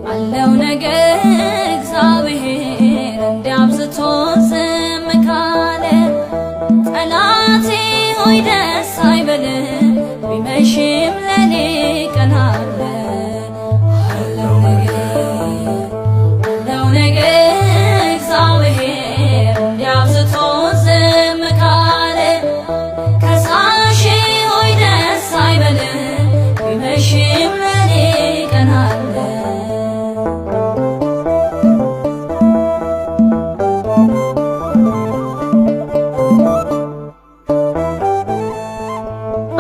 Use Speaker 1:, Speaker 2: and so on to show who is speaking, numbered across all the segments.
Speaker 1: አለው ነገር እግዚአብሔር እንዲያብዝቶ ዝም ካለ ጠላቴ ሆይ ደስ አይበልህ ቢመሽም ለኔ ቀን አለ። አለው ነገር እግዚአብሔር እንዲያብዝቶ ዝም ካለ ከሳሼ ሆይ ደስ አይበልህ ቢመሽም ለኔ ቀን አለ።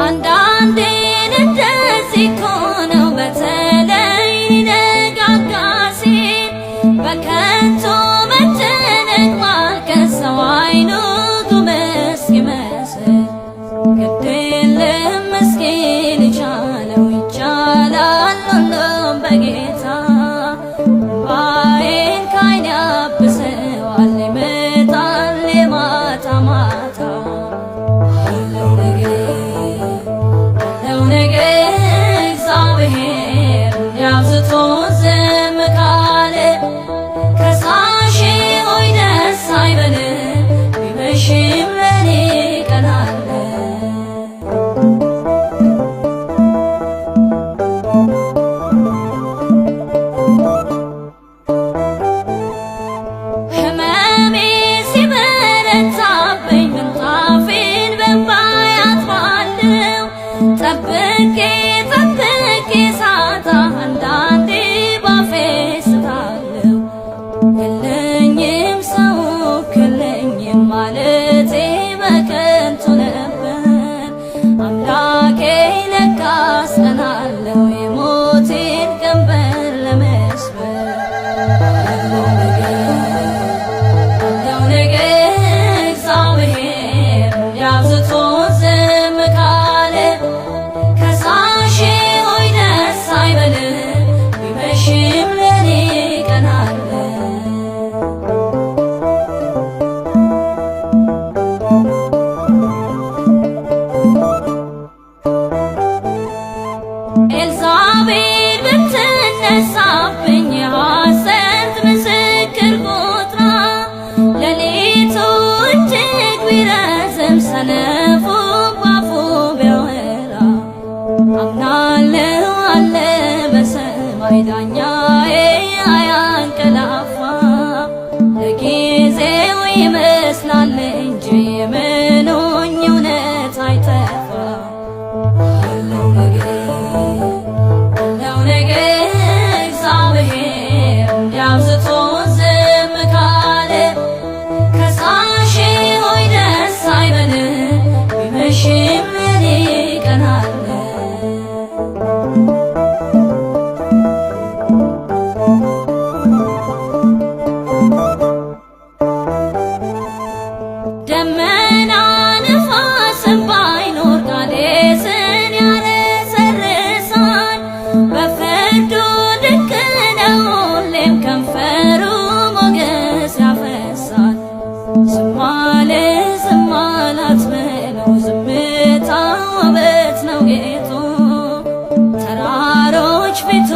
Speaker 1: አንዳንዴ እንደዚህ እኮ ነው በተለይ ነጋጋ ሲል በከንቱ መጨነቅ ማልቀስ ሰው አይኑ ጉም እስኪመስል ግድ የለም ምስኪን ይቻለው ይቻላል ሁሉም በጌታ እንባዬን ከዓይኔ ያብሰዋል ይመጣል የማታ ማታ። አለው ነገር እግዚአብሔር እንዲያብዝቶ ዝም ካለ ከሳሼ ሆይ ደስ አይበልህ ቢመሽም ለኔ ቀን አለ። ሕመሜ ሲበረታብኝ ምንጣፌን በእንባ አጥባለሁ ጠብቄ ሳጣ አንዳንዴ ባፌ ስታለሁ የለኝም ሰው የለኝም ማለቴ በከንቱ ነበር። አምላኬ ለካስ ቀን አለው የሞቴን ቀንበር ለመስበር። አለው ነገር እግዚአብሔር እንዲያብዝቶ ዝም ካለ ከሳሼ ሆይ ደስ አይበልህ ቢመሽም ለኔ ቀን አለ። ኤልዛቤል ብትነሳብኝ የሐሰት ምስክር ቆጥራ ሌሊቱ እጅግ ቢረዝም ሰነፉ ባፉ ቢያወራ አምናለሁ አለ በሰማይ ዳኛዬ አያንቀላፋ ለጊዜው ይመስላል እንጂ የምኑኝ እውነት አይጠፋ። አለው ነገር እግዚአብሔር እንዲያብዝቶ ዝም ካለ ከሳሼ ሆይ ደስ አይበልህ ቢመሽም ለኔ ቀን አለ። ደመና ነፋስም ባይኖር ቃዴስን ያረሰርሳል በፍርዱ ልክ ነው ሁሌም ከንፈሩ ሞገስ ያፈሳል። ዝም አለ ዝም አላት በለው ዝምታ ውበት ነው ጌጡ ተራሮች ፊቱ